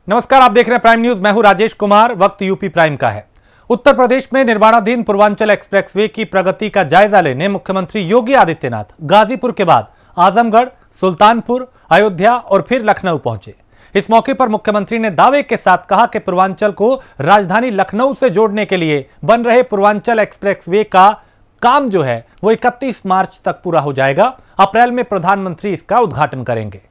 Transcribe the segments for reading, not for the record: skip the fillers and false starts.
नमस्कार, आप देख रहे हैं प्राइम न्यूज। मैं हूं राजेश कुमार। वक्त यूपी प्राइम का है। उत्तर प्रदेश में निर्माणाधीन पूर्वांचल एक्सप्रेसवे की प्रगति का जायजा लेने मुख्यमंत्री योगी आदित्यनाथ गाजीपुर के बाद आजमगढ़, सुल्तानपुर, अयोध्या और फिर लखनऊ पहुंचे। इस मौके पर मुख्यमंत्री ने दावे के साथ कहा कि पूर्वांचल को राजधानी लखनऊ से जोड़ने के लिए बन रहे पूर्वांचल एक्सप्रेसवे का काम जो है वो 31 मार्च तक पूरा हो जाएगा। अप्रैल में प्रधानमंत्री इसका उद्घाटन करेंगे।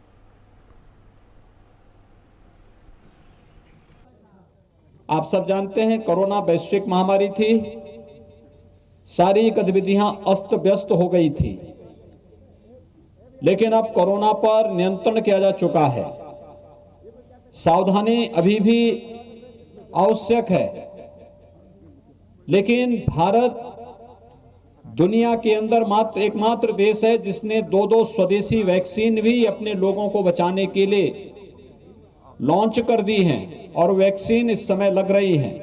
आप सब जानते हैं कोरोना वैश्विक महामारी थी, सारी गतिविधियां अस्त व्यस्त हो गई थी, लेकिन अब कोरोना पर नियंत्रण किया जा चुका है। सावधानी अभी भी आवश्यक है, लेकिन भारत दुनिया के अंदर एकमात्र देश है जिसने दो स्वदेशी वैक्सीन भी अपने लोगों को बचाने के लिए लॉन्च कर दी हैं और वैक्सीन इस समय लग रही हैं।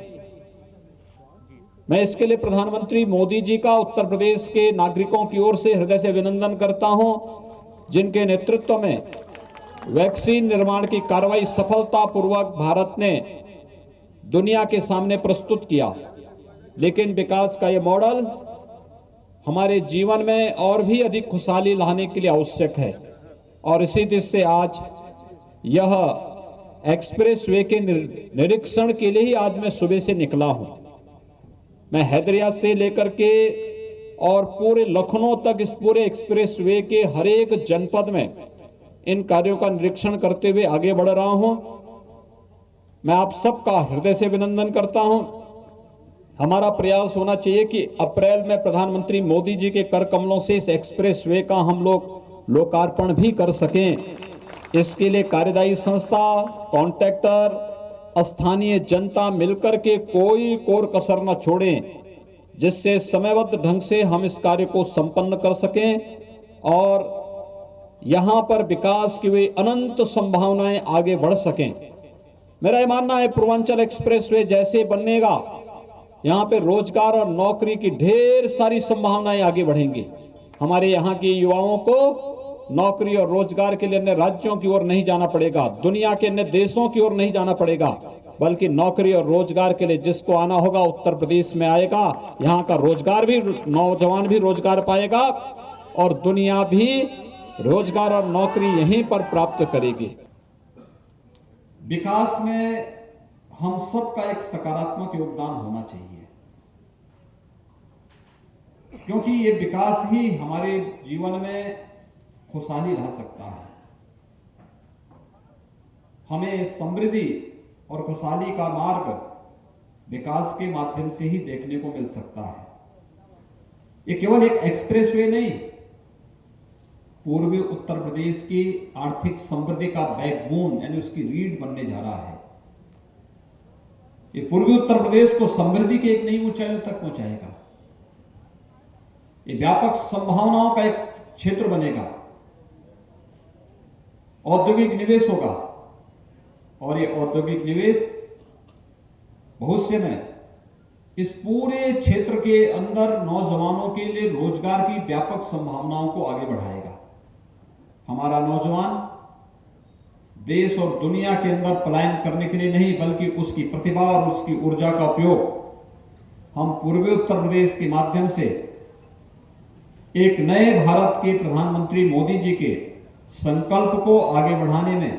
मैं इसके लिए प्रधानमंत्री मोदी जी का उत्तर प्रदेश के नागरिकों की ओर से हृदय से अभिनंदन करता हूं, जिनके नेतृत्व में वैक्सीन निर्माण की कार्रवाई सफलतापूर्वक भारत ने दुनिया के सामने प्रस्तुत किया। लेकिन विकास का यह मॉडल हमारे जीवन में और भी अधिक खुशहाली लाने के लिए आवश्यक है और इसी दृष्टि से आज यह एक्सप्रेसवे के निरीक्षण के लिए ही आज मैं सुबह से निकला हूं। मैं हैदराबाद से लेकर के और पूरे लखनऊ तक इस पूरे एक्सप्रेसवे के हर एक जनपद में इन कार्यों का निरीक्षण करते हुए आगे बढ़ रहा हूं। मैं आप सबका हृदय से अभिनंदन करता हूं। हमारा प्रयास होना चाहिए कि अप्रैल में प्रधानमंत्री मोदी जी के कर कमलों से इस एक्सप्रेसवे का हम लोग लोकार्पण भी कर सकें। इसके लिए कार्यदायी संस्था, कॉन्ट्रैक्टर, स्थानीय जनता मिलकर के कोई कोर कसर न छोड़ें, जिससे समयबद्ध ढंग से हम इस कार्य को संपन्न कर सकें और यहां पर विकास की वे अनंत संभावनाएं आगे बढ़ सकें। मेरा यह मानना है पूर्वांचल एक्सप्रेसवे जैसे बनेगा, यहां पे रोजगार और नौकरी की ढेर सारी संभावनाएं आगे बढ़ेंगी। हमारे यहां के युवाओं को नौकरी और रोजगार के लिए अन्य राज्यों की ओर नहीं जाना पड़ेगा, दुनिया के अन्य देशों की ओर नहीं जाना पड़ेगा, बल्कि नौकरी और रोजगार के लिए जिसको आना होगा उत्तर प्रदेश में आएगा। यहां का रोजगार भी, नौजवान भी रोजगार पाएगा और दुनिया भी रोजगार और नौकरी यहीं पर प्राप्त करेगी। विकास में हम सबका एक सकारात्मक योगदान होना चाहिए, क्योंकि ये विकास ही हमारे जीवन में खुशहाली ला सकता है। हमें समृद्धि और खुशहाली का मार्ग विकास के माध्यम से ही देखने को मिल सकता है। ये केवल एक एक्सप्रेसवे नहीं, पूर्वी उत्तर प्रदेश की आर्थिक समृद्धि का बैकबोन यानी उसकी रीढ़ बनने जा रहा है। ये पूर्वी उत्तर प्रदेश को समृद्धि के एक नई ऊंचाइयों तक पहुंचाएगा। ये व्यापक संभावनाओं का एक क्षेत्र बनेगा, औद्योगिक निवेश होगा और ये औद्योगिक निवेश भविष्य में इस पूरे क्षेत्र के अंदर नौजवानों के लिए रोजगार की व्यापक संभावनाओं को आगे बढ़ाएगा। हमारा नौजवान देश और दुनिया के अंदर पलायन करने के लिए नहीं, बल्कि उसकी प्रतिभा और उसकी ऊर्जा का उपयोग हम पूर्वी उत्तर प्रदेश के माध्यम से एक नए भारत के प्रधानमंत्री मोदी जी के संकल्प को आगे बढ़ाने में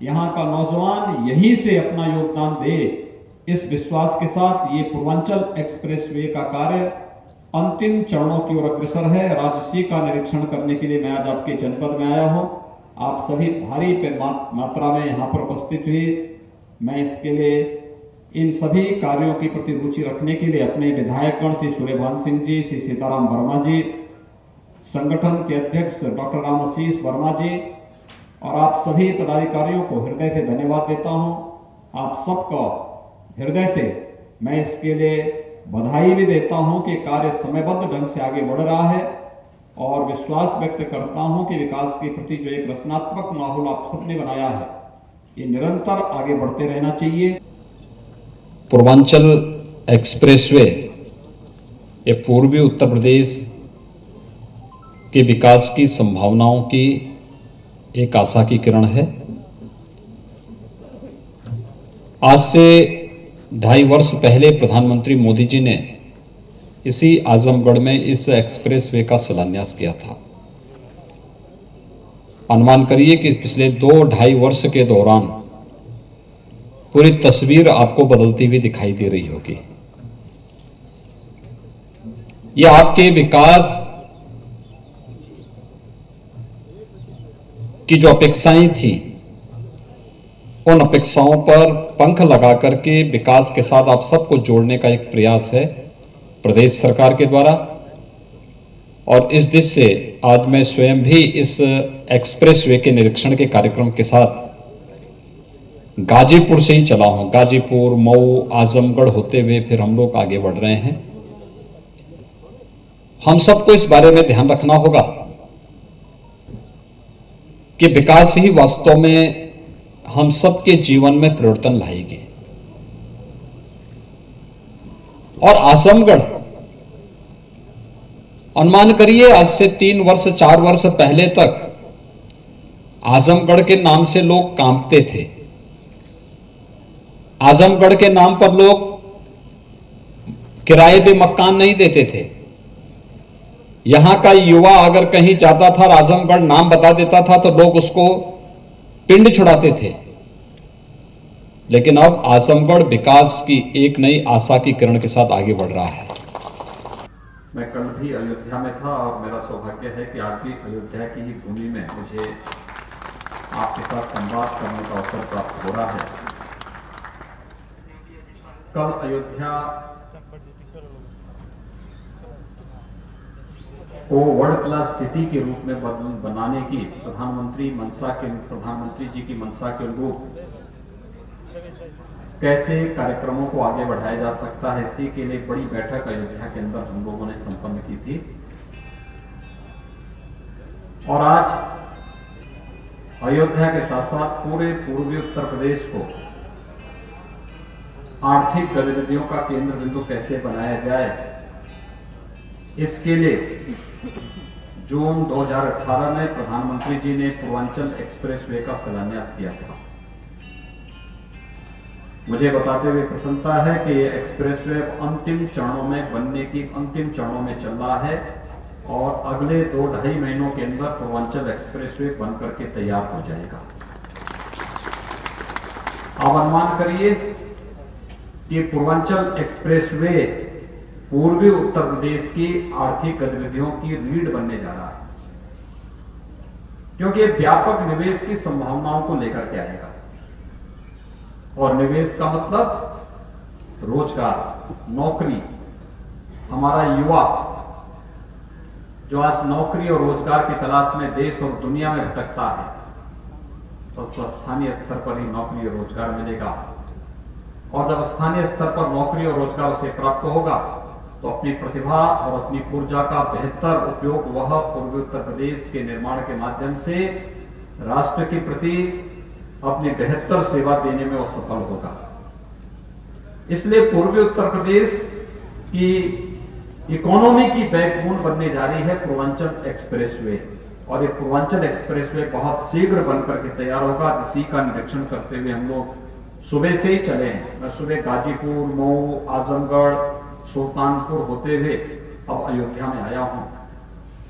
यहां का नौजवान यहीं से अपना योगदान दे, इस विश्वास के साथ ये पूर्वांचल एक्सप्रेसवे का कार्य अंतिम चरणों की ओर अग्रसर है। राजसी का निरीक्षण करने के लिए मैं आज आपके जनपद में आया हूं। आप सभी भारी मात्रा में यहां पर उपस्थित हुए। मैं इसके लिए इन सभी कार्यों के प्रति रुचि रखने के लिए अपने विधायकगण श्री सूर्यभान सिंह जी, श्री सीताराम वर्मा जी, संगठन के अध्यक्ष डॉक्टर राम आशीष वर्मा जी और आप सभी पदाधिकारियों को हृदय से धन्यवाद देता हूं। आप सबको हृदय से मैं इसके लिए बधाई भी देता हूं कि कार्य समयबद्ध ढंग से आगे बढ़ रहा है और विश्वास व्यक्त करता हूं कि विकास के प्रति जो एक रचनात्मक माहौल आप सबने बनाया है, ये निरंतर आगे बढ़ते रहना चाहिए। पूर्वांचल एक्सप्रेसवे ये पूर्वी उत्तर प्रदेश के विकास की संभावनाओं की एक आशा की किरण है। आज से 2.5 वर्ष पहले प्रधानमंत्री मोदी जी ने इसी आजमगढ़ में इस एक्सप्रेसवे का शिलान्यास किया था। अनुमान करिए कि पिछले 2-2.5 वर्ष के दौरान पूरी तस्वीर आपको बदलती हुई दिखाई दे रही होगी। यह आपके विकास की जो अपेक्षाएं थी, उन अपेक्षाओं पर पंख लगा करके विकास के साथ आप सबको जोड़ने का एक प्रयास है प्रदेश सरकार के द्वारा। और इस दिशा से आज मैं स्वयं भी इस एक्सप्रेसवे के निरीक्षण के कार्यक्रम के साथ गाजीपुर से ही चला हूं। गाजीपुर, मऊ, आजमगढ़ होते हुए फिर हम लोग आगे बढ़ रहे हैं। हम सबको इस बारे में ध्यान रखना होगा कि विकास ही वास्तव में हम सबके जीवन में परिवर्तन लाएगी। और आजमगढ़, अनुमान करिए आज से 3 वर्ष 4 वर्ष पहले तक आजमगढ़ के नाम से लोग कांपते थे। आजमगढ़ के नाम पर लोग किराए पे मकान नहीं देते थे। यहां का युवा अगर कहीं जाता था और आजमगढ़ नाम बता देता था तो लोग उसको पिंड छुड़ाते थे। लेकिन अब आजमगढ़ विकास की एक नई आशा की किरण के साथ आगे बढ़ रहा है। मैं कल भी अयोध्या में था और मेरा सौभाग्य है कि आज भी अयोध्या की ही भूमि में मुझे आपके साथ संवाद करने का अवसर प्राप्त हो रहा है। कल अयोध्या को वर्ल्ड क्लास सिटी के रूप में बनाने की प्रधानमंत्री जी की मंशा के अनुरूप कैसे कार्यक्रमों को आगे बढ़ाया जा सकता है, इसी के लिए बड़ी बैठक अयोध्या के अंदर हम लोगों ने संपन्न की थी। और आज अयोध्या के साथ साथ पूरे पूर्वी उत्तर प्रदेश को आर्थिक गतिविधियों का केंद्र बिंदु कैसे बनाया जाए, इसके लिए जून 2018 में प्रधानमंत्री जी ने पूर्वांचल एक्सप्रेसवे का शिलान्यास किया था। मुझे बताते हुए प्रसन्नता है कि यह एक्सप्रेसवे अंतिम चरणों में बनने की अंतिम चरणों में चल रहा है और अगले 2-2.5 महीनों के अंदर पूर्वांचल एक्सप्रेसवे बनकर के तैयार हो जाएगा। आप अनुमान करिए कि पूर्वांचल एक्सप्रेसवे पूर्वी उत्तर प्रदेश की आर्थिक गतिविधियों की रीढ़ बनने जा रहा है, क्योंकि यह व्यापक निवेश की संभावनाओं को लेकर के आएगा। और निवेश का मतलब रोजगार, नौकरी। हमारा युवा जो आज नौकरी और रोजगार की तलाश में देश और दुनिया में भटकता है, तो उसको स्थानीय स्तर पर ही नौकरी और रोजगार मिलेगा। और जब स्थानीय स्तर पर नौकरी और रोजगार उसे प्राप्त होगा तो अपनी प्रतिभा और अपनी ऊर्जा का बेहतर उपयोग वह पूर्वी उत्तर प्रदेश के निर्माण के माध्यम से राष्ट्र के प्रति अपनी बेहतर सेवा देने में वो सफल होगा। इसलिए पूर्वी उत्तर प्रदेश की इकोनॉमी की बैकबोन बनने जा रही है पूर्वांचल एक्सप्रेसवे। और ये पूर्वांचल एक्सप्रेसवे बहुत शीघ्र बनकर के तैयार होगा, जिसी का निरीक्षण करते हुए हम लोग सुबह से ही चले हैं। मैं सुबह गाजीपुर, मऊ, आजमगढ़, सुल्तानपुर होते हुए अब अयोध्या में आया हूं।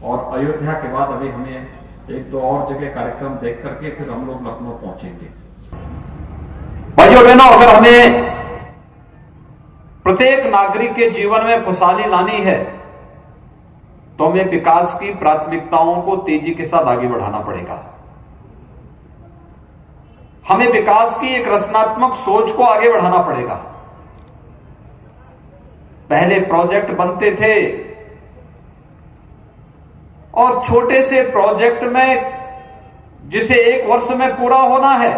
और अयोध्या के बाद अभी हमें 1-2 और जगह कार्यक्रम देख करके फिर हम लोग लखनऊ पहुंचेंगे। भाइयों बहनों, अगर हमें प्रत्येक नागरिक के जीवन में खुशहाली लानी है तो हमें विकास की प्राथमिकताओं को तेजी के साथ आगे बढ़ाना पड़ेगा। हमें विकास की एक रचनात्मक सोच को आगे बढ़ाना पड़ेगा। पहले प्रोजेक्ट बनते थे और छोटे से प्रोजेक्ट में जिसे 1 वर्ष में पूरा होना है,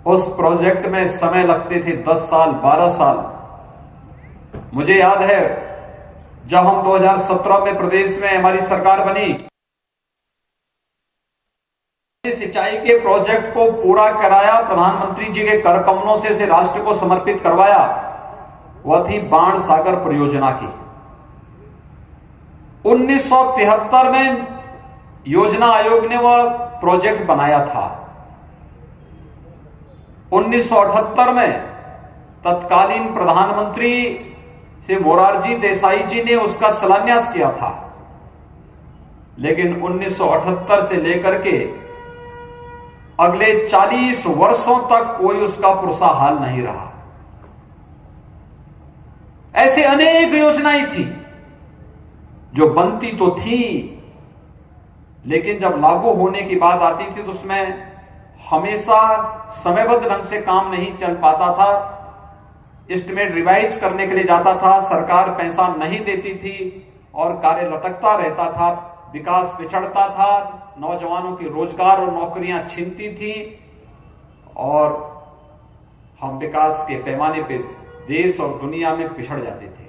उस प्रोजेक्ट में समय लगते थे 10 साल, 12 साल। मुझे याद है जब हम 2017 में प्रदेश में हमारी सरकार बनी, सिंचाई के प्रोजेक्ट को पूरा कराया, प्रधानमंत्री जी के कर कमलों से इसे राष्ट्र को समर्पित करवाया। वह थी बाण सागर परियोजना की। 1973 में योजना आयोग ने वह प्रोजेक्ट बनाया था। 1978 में तत्कालीन प्रधानमंत्री श्री मोरारजी देसाई जी ने उसका शिलान्यास किया था, लेकिन 1978 से लेकर के अगले 40 वर्षों तक कोई उसका पुरसा हाल नहीं रहा। ऐसे अनेक योजनाएं थी जो बनती तो थी, लेकिन जब लागू होने की बात आती थी तो उसमें हमेशा समयबद्ध ढंग से काम नहीं चल पाता था। एस्टिमेट रिवाइज करने के लिए जाता था, सरकार पैसा नहीं देती थी और कार्य लटकता रहता था, विकास पिछड़ता था, नौजवानों की रोजगार और नौकरियां छीनती थी और हम विकास के पैमाने पे देश और दुनिया में पिछड़ जाते थे।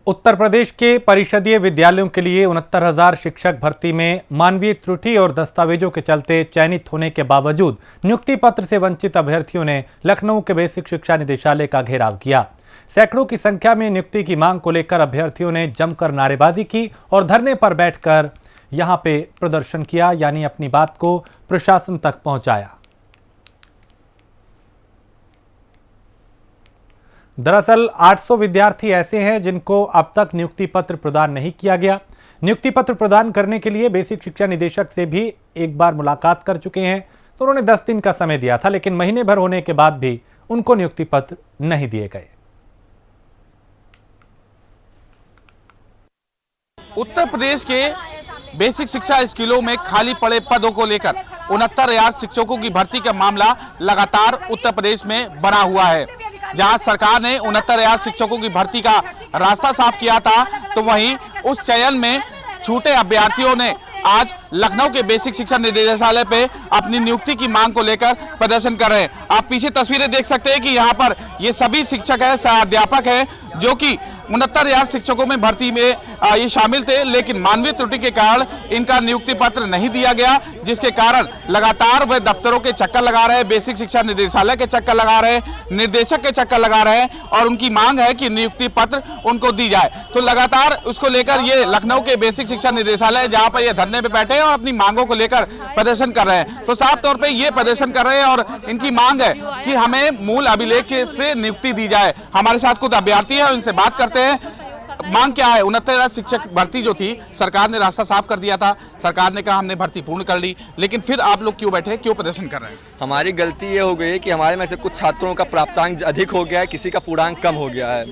उत्तर प्रदेश के परिषदीय विद्यालयों के लिए 69,000 शिक्षक भर्ती में मानवीय त्रुटि और दस्तावेजों के चलते चयनित होने के बावजूद नियुक्ति पत्र से वंचित अभ्यर्थियों ने लखनऊ के बेसिक शिक्षा निदेशालय का घेराव किया। सैकड़ों की संख्या में नियुक्ति की मांग को लेकर अभ्यर्थियों ने जमकर नारेबाजी की और धरने पर बैठकर यहां पे प्रदर्शन किया, यानी अपनी बात को प्रशासन तक पहुंचाया। दरअसल 800 विद्यार्थी ऐसे हैं जिनको अब तक नियुक्ति पत्र प्रदान नहीं किया गया। नियुक्ति पत्र प्रदान करने के लिए बेसिक शिक्षा निदेशक से भी एक बार मुलाकात कर चुके हैं, तो उन्होंने 10 दिन का समय दिया था, लेकिन महीने भर होने के बाद भी उनको नियुक्ति पत्र नहीं दिए गए। उत्तर प्रदेश के बेसिक शिक्षा स्कूलों में खाली पड़े पदों को लेकर 69,000 शिक्षकों की भर्ती का मामला लगातार उत्तर प्रदेश में बना हुआ है। जहां सरकार ने 69,000 शिक्षकों की भर्ती का रास्ता साफ किया था, तो वहीं उस चयन में छूटे अभ्यर्थियों ने आज लखनऊ के बेसिक शिक्षा निदेशालय पे अपनी नियुक्ति की मांग को लेकर प्रदर्शन कर रहे हैं। आप पीछे तस्वीरें देख सकते हैं कि यहाँ पर ये सभी शिक्षक है, अध्यापक है, जो कि 69,000 शिक्षकों में भर्ती में ये शामिल थे, लेकिन मानवीय त्रुटि के कारण इनका नियुक्ति पत्र नहीं दिया गया, जिसके कारण लगातार वे दफ्तरों के चक्कर लगा रहे हैं, बेसिक शिक्षा निदेशालय के चक्कर लगा रहे हैं, निर्देशक के चक्कर लगा रहे हैं और उनकी मांग है कि नियुक्ति पत्र उनको दी जाए। तो लगातार उसको लेकर ये लखनऊ के बेसिक शिक्षा निदेशालय जहां पर ये धरने पे बैठे हैं और अपनी मांगों को लेकर प्रदर्शन कर रहे हैं। तो साफ तौर पर ये प्रदर्शन कर रहे हैं और इनकी मांग है कि हमें मूल अभिलेख से नियुक्ति दी जाए। हमारे साथ कुछ अभ्यर्थी है, उनसे बात करते हैं। मांग क्या है? 69,000 शिक्षक भर्ती जो थी, सरकार ने रास्ता साफ कर दिया था, सरकार ने कहा हमने भर्ती पूर्ण कर ली, लेकिन फिर आप लोग क्यों बैठे, क्यों प्रदर्शन कर रहे हैं? हमारी गलती ये हो गई है कि हमारे में से कुछ छात्रों का प्राप्तांक अधिक हो गया है, किसी का पूर्णांक कम हो गया है,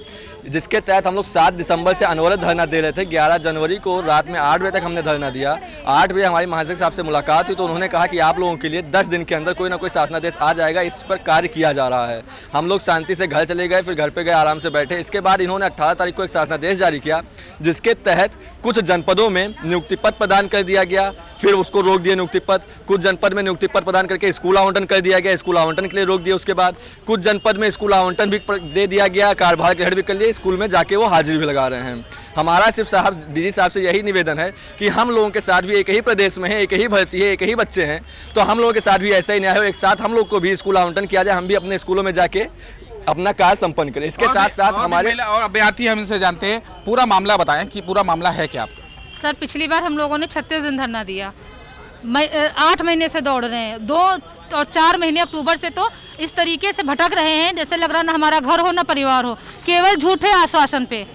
जिसके तहत हम लोग 7 दिसंबर से अनवरत धरना दे रहे थे। 11 जनवरी को रात में 8 बजे तक हमने धरना दिया। 8 बजे हमारी महासचिव साहब से मुलाकात हुई तो उन्होंने कहा कि आप लोगों के लिए 10 दिन के अंदर कोई ना कोई शासनादेश आ जाएगा, इस पर कार्य किया जा रहा है। हम लोग शांति से घर चले गए, फिर घर पे गए, आराम से बैठे। इसके बाद इन्होंने 18 तारीख को एक शासनादेश जारी किया, जिसके तहत कुछ जनपदों में नियुक्ति पत्र प्रदान कर दिया गया, फिर उसको रोक दिया नियुक्ति पत्र। कुछ जनपद में नियुक्ति पत्र प्रदान करके स्कूल आवंटन कर दिया गया, स्कूल आवंटन के लिए रोक दिया। उसके बाद कुछ जनपद में स्कूल आवंटन भी दे दिया गया, कार्यभार ग्रहण भी कर लिया, स्कूल में जाके वो हाजिरी भी लगा रहे हैं। हमारा सिर्फ साहब डीजी साहब से यही निवेदन है कि हम लोगों के साथ भी एक ही प्रदेश में है, एक ही भर्ती है, एक ही बच्चे हैं, तो हम लोगों के साथ भी ऐसा ही न्याय हो, एक साथ हम लोग को भी स्कूल आवंटन किया जाए, हम भी अपने स्कूलों में जाके अपना कार्य संपन्न करें। इसके साथ साथ हमारे और अभ्यर्थी हम इनसे जानते हैं, पूरा मामला बताएं कि पूरा मामला है क्या आपका? सर, पिछली बार हम लोगों ने 36 दिन धरना दिया, 8 महीने से दौड़ रहे हैं, 2 और 4 महीने अक्टूबर से तो इस तरीके से भटक रहे हैं जैसे लग रहा ना हमारा घर हो ना परिवार हो। केवल झूठे आश्वासन पे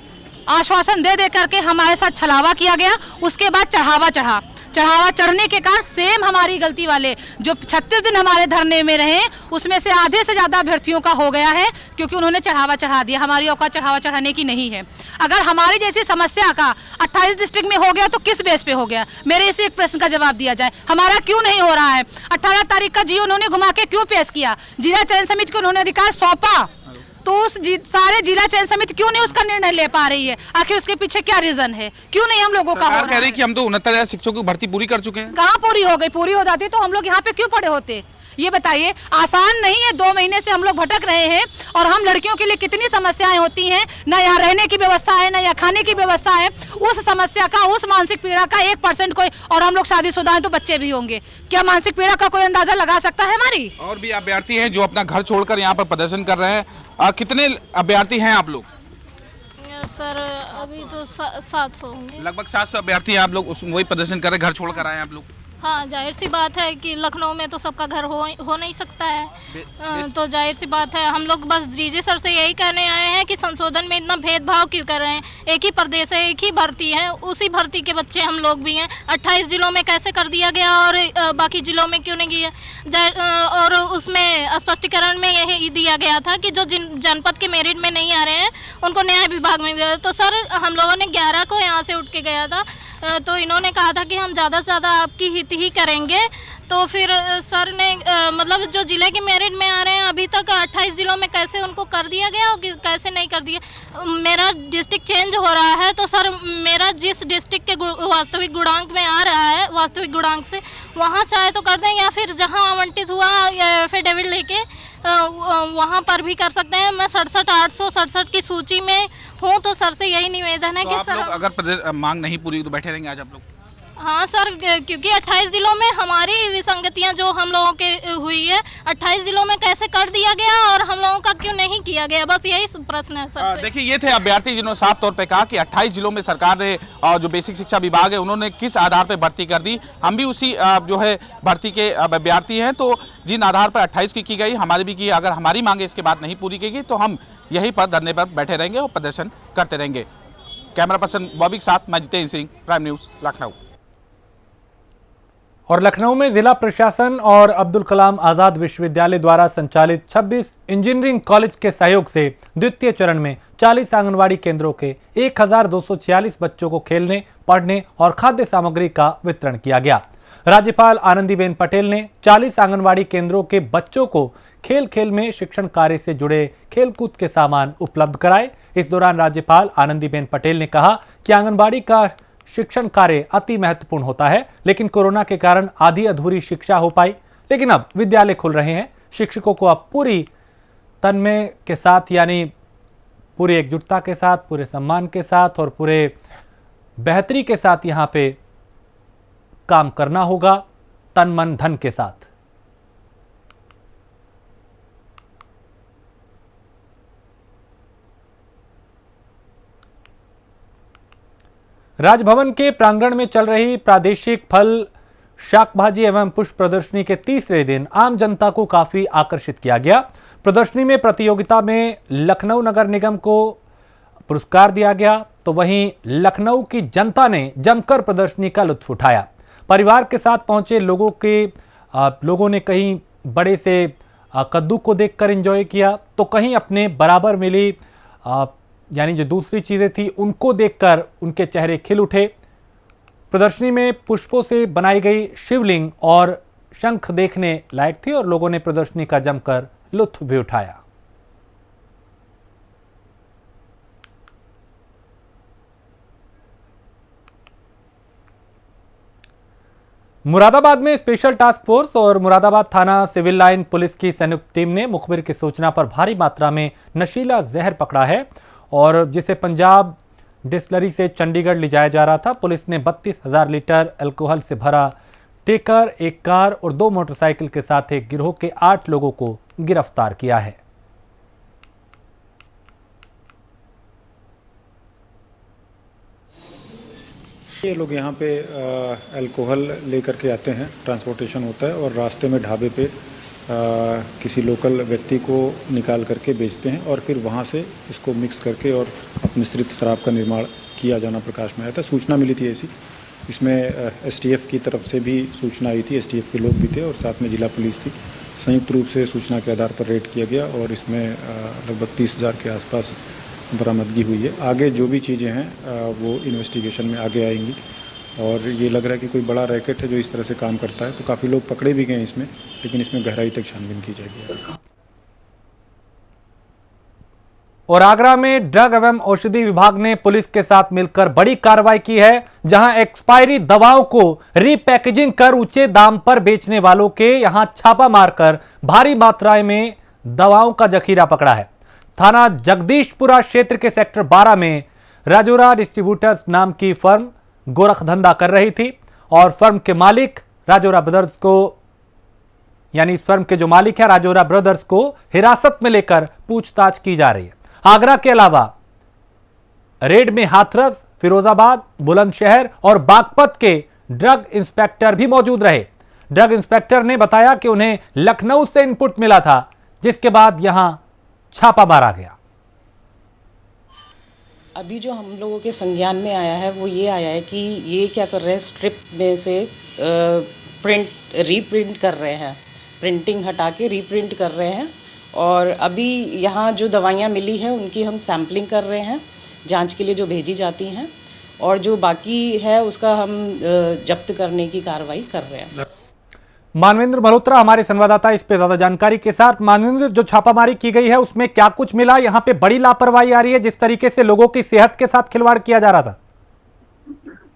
आश्वासन दे दे करके हमारे साथ छलावा किया गया। उसके बाद चढ़ावा चढ़ने के कारण सेम हमारी गलती वाले जो 36 दिन हमारे धरने में रहे, उसमें से आधे से ज़्यादा अभ्यर्थियों का हो गया है, क्योंकि उन्होंने चढ़ावा चढ़ा दिया। हमारी औकात चढ़ावा चढ़ाने की नहीं है। अगर हमारी जैसी समस्या का 28 डिस्ट्रिक्ट में हो गया तो किस बेस पे हो गया? मेरे इसे एक प्रश्न का जवाब दिया जाए, हमारा क्यों नहीं हो रहा है? 18 तारीख का जी उन्होंने घुमा के क्यों पेश किया? जिला चयन समिति को उन्होंने अधिकार सौंपा, तो उस सारे जिला चयन समिति क्यों नहीं उसका निर्णय ले पा रही है? आखिर उसके पीछे क्या रीजन है? क्यों नहीं हम लोगों का हो रहा है? कह रही कि हम तो 69,000 शिक्षकों की भर्ती पूरी कर चुके हैं। कहाँ पूरी हो गई? पूरी हो जाती तो हम लोग यहाँ पे क्यों पड़े होते? ये बताइए। आसान नहीं है, 2 महीने से हम लोग भटक रहे हैं और हम लड़कियों के लिए कितनी समस्याएं होती हैं, ना यहाँ रहने की व्यवस्था है, ना यहाँ खाने की व्यवस्था है। उस समस्या का, उस मानसिक पीड़ा का 1% कोई, और हम लोग शादीशुदा हैं तो बच्चे भी होंगे, क्या मानसिक पीड़ा का कोई अंदाजा लगा सकता है हमारी? और भी अभ्यर्थी हैं जो अपना घर छोड़कर यहाँ पर प्रदर्शन कर रहे हैं। कितने अभ्यर्थी हैं आप लोग? सर अभी तो 700 होंगे। लगभग 700 अभ्यर्थी हैं आप लोग, वही प्रदर्शन कर रहे हैं, घर छोड़कर आए हैं आप लोग। हाँ, जाहिर सी बात है कि लखनऊ में तो सबका घर हो नहीं सकता है। तो जाहिर सी बात है, हम लोग बस डीजी सर से यही कहने आए हैं कि संशोधन में इतना भेदभाव क्यों कर रहे हैं। एक ही प्रदेश है, एक ही भर्ती है, उसी भर्ती के बच्चे हम लोग भी हैं। 28 जिलों में कैसे कर दिया गया और बाकी जिलों में क्यों नहीं किया। और उसमें स्पष्टीकरण में यही दिया गया था कि जो जिन जनपद के मेरिट में नहीं आ रहे हैं उनको न्याय विभाग में दिया। तो सर, हम लोगों ने 11 को यहाँ से उठ के गया था, तो इन्होंने कहा था कि हम ज़्यादा से ज़्यादा आपकी हित ही करेंगे। तो फिर सर ने मतलब जो ज़िले के मेरिट में आ रहे हैं अभी तक 28 ज़िलों में कैसे उनको कर दिया गया और कैसे नहीं कर दिया। मेरा डिस्ट्रिक्ट चेंज हो रहा है, तो सर मेरा जिस डिस्ट्रिक्ट के वास्तविक गुणांक में आ रहा है, वास्तविक गुणांक से वहाँ चाहे तो कर दें, या फिर जहाँ आवंटित हुआ एफिडेविट लेके वहाँ पर भी कर सकते हैं। मैं 67,867 की सूची में हूँ, तो सर से यही निवेदन है तो कि आप सर लोग अगर प्रदेश मांग नहीं पूरी तो बैठे रहेंगे आज आप लोग? हाँ सर, क्योंकि 28 जिलों में हमारी विसंगतियां जो हम लोगों के हुई है, 28 जिलों में कैसे कर दिया गया और हम लोगों का क्यों नहीं किया गया, बस यही प्रश्न है सर से। देखिए, ये थे अभ्यर्थी जिन्होंने साफ तौर पे कहा कि 28 जिलों में सरकार ने जो बेसिक शिक्षा विभाग है उन्होंने किस आधार पर भर्ती कर दी। हम भी उसी जो है भर्ती के अभ्यर्थी हैं, तो जिन आधार पर 28 की गई हमारी भी की, अगर हमारी मांगे इसके बाद नहीं पूरी की गई तो हम यहीं पर धरने पर बैठे रहेंगे और प्रदर्शन करते रहेंगे। कैमरा पर्सन बॉबी के साथ मैं जितेंद्र सिंह, प्राइम न्यूज़, लखनऊ। और लखनऊ में जिला प्रशासन और अब्दुल कलाम आजाद विश्वविद्यालय द्वारा संचालित 26 इंजीनियरिंग कॉलेज के सहयोग से द्वितीय चरण में 40 आंगनवाड़ी केंद्रों के 1246 बच्चों को खेलने, पढ़ने और खाद्य सामग्री का वितरण किया गया। राज्यपाल आनंदीबेन पटेल ने 40 आंगनवाड़ी केंद्रों के बच्चों को खेल खेल में शिक्षण कार्य से जुड़े खेलकूद के सामान उपलब्ध कराए। इस दौरान राज्यपाल आनंदीबेन पटेल ने कहा कि आंगनबाड़ी का शिक्षण कार्य अति महत्वपूर्ण होता है, लेकिन कोरोना के कारण आधी अधूरी शिक्षा हो पाई। लेकिन अब विद्यालय खुल रहे हैं, शिक्षकों को अब पूरी तन्मय के साथ, यानी पूरी एकजुटता के साथ, पूरे सम्मान के साथ और पूरे बेहतरी के साथ यहाँ पे काम करना होगा, तन मन धन के साथ। राजभवन के प्रांगण में चल रही प्रादेशिक फल, शाक भाजी एवं पुष्प प्रदर्शनी के तीसरे दिन आम जनता को काफी आकर्षित किया गया। प्रदर्शनी में प्रतियोगिता में लखनऊ नगर निगम को पुरस्कार दिया गया, तो वहीं लखनऊ की जनता ने जमकर प्रदर्शनी का लुत्फ उठाया। परिवार के साथ पहुंचे लोगों ने कहीं बड़े से कद्दू को देखकर एंजॉय किया, तो कहीं अपने बराबर मिली यानी जो दूसरी चीजें थी उनको देखकर उनके चेहरे खिल उठे। प्रदर्शनी में पुष्पों से बनाई गई शिवलिंग और शंख देखने लायक थी और लोगों ने प्रदर्शनी का जमकर लुत्फ भी उठाया। मुरादाबाद में स्पेशल टास्क फोर्स और मुरादाबाद थाना सिविल लाइन पुलिस की संयुक्त टीम ने मुखबिर की सूचना पर भारी मात्रा में नशीला जहर पकड़ा है और जिसे पंजाब डिस्टिलरी से चंडीगढ़ ले जाया जा रहा था। पुलिस ने 32,000 लीटर अल्कोहल से भरा टेकर, एक कार और 2 मोटरसाइकिल के साथ एक गिरोह के 8 लोगों को गिरफ्तार किया है। ये लोग यहाँ पे अल्कोहल लेकर के आते हैं, ट्रांसपोर्टेशन होता है और रास्ते में ढाबे पे किसी लोकल व्यक्ति को निकाल करके बेचते हैं और फिर वहाँ से इसको मिक्स करके और मिश्रित शराब का निर्माण किया जाना प्रकाश में आया था। सूचना मिली थी ऐसी, इसमें एसटीएफ की तरफ से भी सूचना आई थी, एसटीएफ के लोग भी थे और साथ में जिला पुलिस थी। संयुक्त रूप से सूचना के आधार पर रेड किया गया और इसमें लगभग 30,000 के आसपास बरामदगी हुई है। आगे जो भी चीज़ें हैं वो इन्वेस्टिगेशन में आगे आएंगी और ये लग रहा है कि कोई बड़ा रैकेट है जो इस तरह से काम करता है। तो काफ़ी लोग पकड़े भी गए इसमें, लेकिन इसमें गहराई तक छानबीन की जाएगी। और आगरा में ड्रग एवं औषधि विभाग ने पुलिस के साथ मिलकर बड़ी कार्रवाई की है, जहां एक्सपायरी दवाओं को रीपैकेजिंग कर ऊंचे दाम पर बेचने वालों के यहां छापा मारकर भारी मात्रा में दवाओं का जखीरा पकड़ा है। थाना जगदीशपुरा क्षेत्र के सेक्टर 12 में राजोरा डिस्ट्रीब्यूटर्स नाम की फर्म गोरख धंधा कर रही थी और फर्म के मालिक राजोरा ब्रदर्स को, यानी इस फर्म के जो मालिक है राजोरा ब्रदर्स को हिरासत में लेकर पूछताछ की जा रही है। आगरा के अलावा रेड में हाथरस, फिरोजाबाद, बुलंदशहर और बागपत के ड्रग इंस्पेक्टर भी मौजूद रहे। ड्रग इंस्पेक्टर ने बताया कि उन्हें लखनऊ से इनपुट मिला था, जिसके बाद यहां छापा मारा गया। अभी जो हम लोगों के संज्ञान में आया है वो ये आया है कि ये क्या कर रहे हैं, स्ट्रिप में से रीप्रिंट कर रहे हैं, प्रिंटिंग हटा के रीप्रिंट कर रहे हैं। और अभी यहाँ जो दवाइयाँ मिली है उनकी हम सैम्पलिंग कर रहे हैं, जांच के लिए जो भेजी जाती हैं, और जो बाकी है उसका हम जब्त करने की कार्रवाई कर रहे हैं। मानवेंद्र मल्होत्रा हमारे संवाददाता इस पे ज्यादा जानकारी के साथ। मानवेंद्र, जो छापामारी की गई है उसमें क्या कुछ मिला? यहाँ पे बड़ी लापरवाही आ रही है जिस तरीके से लोगों की सेहत के साथ खिलवाड़ किया जा रहा था।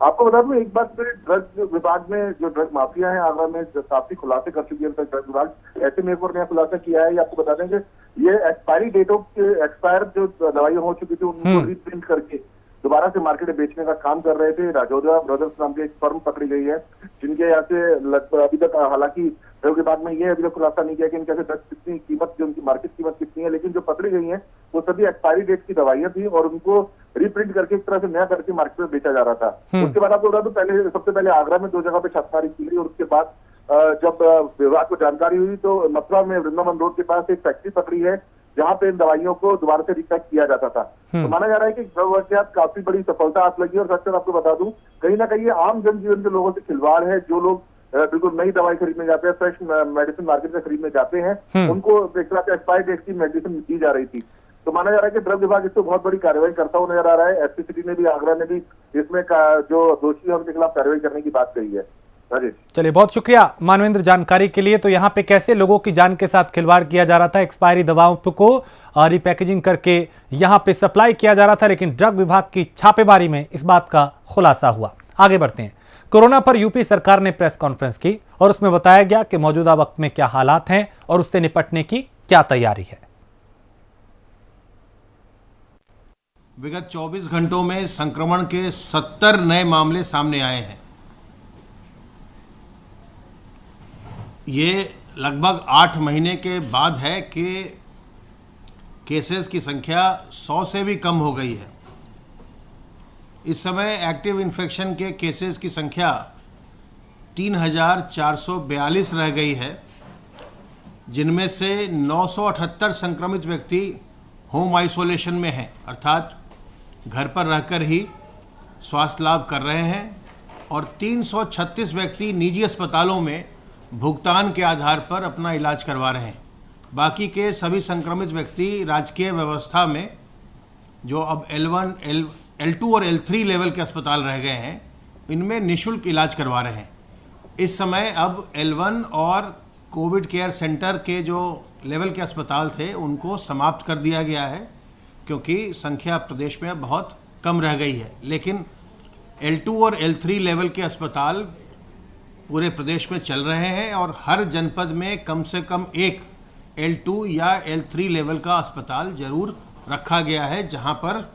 आपको बता दूं, एक बार फिर ड्रग विभाग में जो ड्रग माफिया है आगरा में काफी खुलासे कर चुकी है ड्रग विभाग। ऐसे में एक और नया खुलासा किया है। आपको बता दें कि ये एक्सपायरी डेटों के एक्सपायर जो दवाइयां हो चुकी थी उनको रीप्रिंट करके दोबारा से मार्केट में बेचने का काम कर रहे थे। राजौरा ब्रदर्स नाम की एक फर्म पकड़ी गई है, जिनके यहाँ से अभी तक हालांकि ड्रग विभाग में ये अभी तक खुलासा नहीं किया कि इनके ड्रग कितनी कीमत, जो उनकी मार्केट कीमत कितनी है, लेकिन जो पकड़ी गई है वो सभी एक्सपायरी डेट की दवाइयां थी और उनको रीप्रिंट करके एक तरह से नया करके मार्केट में बेचा जा रहा था। उसके बाद आपको बता दूं, सबसे पहले आगरा में 2 जगह पे छापेमारी की गई और उसके बाद जब विभाग को जानकारी हुई तो मथुरा में वृंदावन रोड के पास एक फैक्ट्री पकड़ी है जहां पे इन दवाइयों को दोबारा से रिपैक किया जाता था। तो माना जा रहा है कि ड्रग के साथ काफी बड़ी सफलता हाथ लगी। और सच में आपको बता दूं, कहीं ना कहीं ये आम जनजीवन के लोगों से खिलवाड़ है। जो लोग बिल्कुल नई दवाई खरीदने जाते हैं, फ्रेश मेडिसिन मार्केट से खरीदने जाते हैं, उनको एक तरह से एक्सपायरी डेट की मेडिसिन दी जा रही थी। तो माना जा रहा है कि ड्रग विभाग इसमें बहुत बड़ी कार्रवाई करता हुआ नजर आ रहा है। एसपी सिटी ने भी, आगरा ने भी इसमें जो दोषी है उनके खिलाफ कार्रवाई करने की बात कही है। चलिए, बहुत शुक्रिया मानवेंद्र जानकारी के लिए। तो यहाँ पे कैसे लोगों की जान के साथ खिलवाड़ किया जा रहा था, एक्सपायरी दवाओं को रिपैकेजिंग करके यहाँ पे सप्लाई किया जा रहा था, लेकिन ड्रग विभाग की छापेमारी में इस बात का खुलासा हुआ। आगे बढ़ते हैं। कोरोना पर यूपी सरकार ने प्रेस कॉन्फ्रेंस की और उसमें बताया गया कि मौजूदा वक्त में क्या हालात हैं और उससे निपटने की क्या तैयारी है। विगत 24 घंटों में संक्रमण के 70 नए मामले सामने आए हैं। ये लगभग 8 महीने के बाद है कि केसेस की संख्या 100 से भी कम हो गई है। इस समय एक्टिव इन्फेक्शन के केसेस की संख्या 3442 रह गई है, जिनमें से 978 संक्रमित व्यक्ति होम आइसोलेशन में हैं, अर्थात घर पर रहकर ही स्वास्थ्य लाभ कर रहे हैं, और 336 व्यक्ति निजी अस्पतालों में भुगतान के आधार पर अपना इलाज करवा रहे हैं। बाकी के सभी संक्रमित व्यक्ति राजकीय व्यवस्था में, जो अब L1, L2 और L3 लेवल के अस्पताल रह गए हैं, इनमें निःशुल्क इलाज करवा रहे हैं। इस समय अब L1 और कोविड केयर सेंटर के जो लेवल के अस्पताल थे उनको समाप्त कर दिया गया है, क्योंकि संख्या प्रदेश में बहुत कम रह गई है। लेकिन L2 और L3 लेवल के अस्पताल पूरे प्रदेश में चल रहे हैं और हर जनपद में कम से कम एक L2 या L3 लेवल का अस्पताल जरूर रखा गया है, जहां पर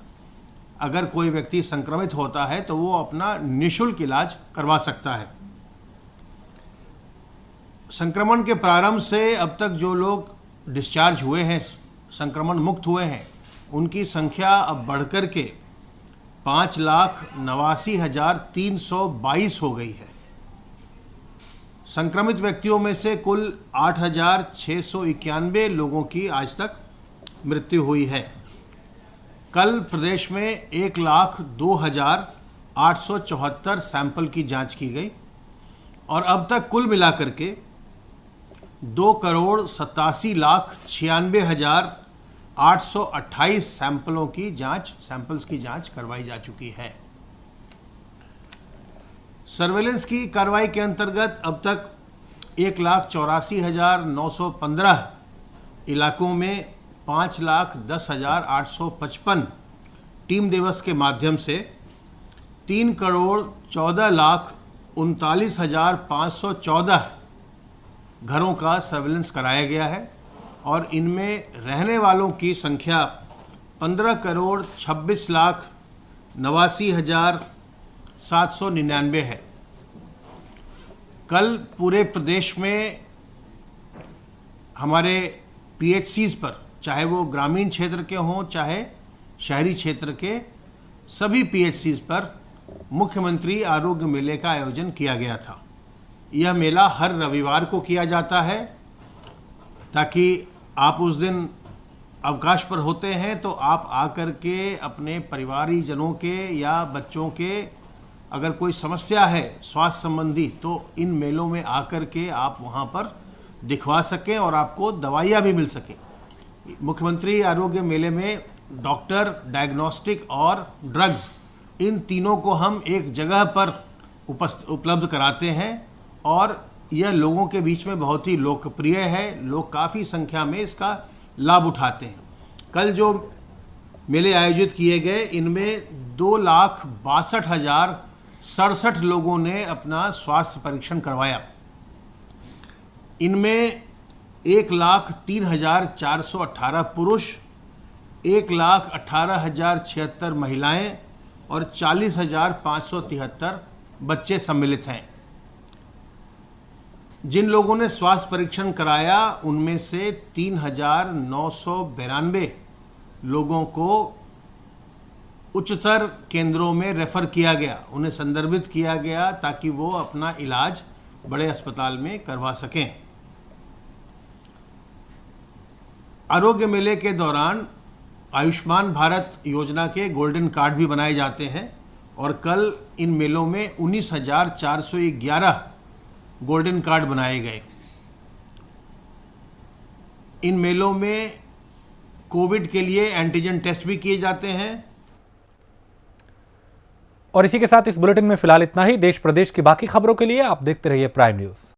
अगर कोई व्यक्ति संक्रमित होता है तो वो अपना निःशुल्क इलाज करवा सकता है। संक्रमण के प्रारंभ से अब तक जो लोग डिस्चार्ज हुए हैं, संक्रमण मुक्त हुए हैं, उनकी संख्या अब बढ़कर के 5,89,322 हो गई है। संक्रमित व्यक्तियों में से कुल 8,691 लोगों की आज तक मृत्यु हुई है। कल प्रदेश में 1,02,874 सैंपल की जांच की गई और अब तक कुल मिलाकर के 2,87,96,828 सैंपल्स की जांच करवाई जा चुकी है। सर्वेलेंस की कार्रवाई के अंतर्गत अब तक 1,84,915 इलाकों में 5,10,855 टीम दिवस के माध्यम से 3,14,39,514 घरों का सर्वेलेंस कराया गया है और इनमें रहने वालों की संख्या 15,26,89,799 है। कल पूरे प्रदेश में हमारे PHCs पर, चाहे वो ग्रामीण क्षेत्र के हों चाहे शहरी क्षेत्र के, सभी PHCs पर मुख्यमंत्री आरोग्य मेले का आयोजन किया गया था। यह मेला हर रविवार को किया जाता है ताकि आप उस दिन अवकाश पर होते हैं तो आप आकर के अपने परिवारीजनों के या बच्चों के अगर कोई समस्या है स्वास्थ्य संबंधी तो इन मेलों में आकर के आप वहां पर दिखवा सकें और आपको दवाइयाँ भी मिल सकें। मुख्यमंत्री आरोग्य मेले में डॉक्टर, डायग्नोस्टिक और ड्रग्स इन तीनों को हम एक जगह पर उपलब्ध कराते हैं और यह लोगों के बीच में बहुत ही लोकप्रिय है। लोग काफ़ी संख्या में इसका लाभ उठाते हैं। कल जो मेले आयोजित किए गए इनमें 2,62,067 लोगों ने अपना स्वास्थ्य परीक्षण करवाया। इनमें 1,03,418 पुरुष, 1,18,076 महिलाएं और 40,573 बच्चे सम्मिलित हैं। जिन लोगों ने स्वास्थ्य परीक्षण कराया उनमें से 3,992 लोगों को उच्चतर केंद्रों में रेफर किया गया, उन्हें संदर्भित किया गया ताकि वो अपना इलाज बड़े अस्पताल में करवा सकें। आरोग्य मेले के दौरान आयुष्मान भारत योजना के गोल्डन कार्ड भी बनाए जाते हैं और कल इन मेलों में 19,411 गोल्डन कार्ड बनाए गए। इन मेलों में कोविड के लिए एंटीजन टेस्ट भी किए जाते हैं। और इसी के साथ इस बुलेटिन में फिलहाल इतना ही। देश प्रदेश की बाकी खबरों के लिए आप देखते रहिए प्राइम न्यूज।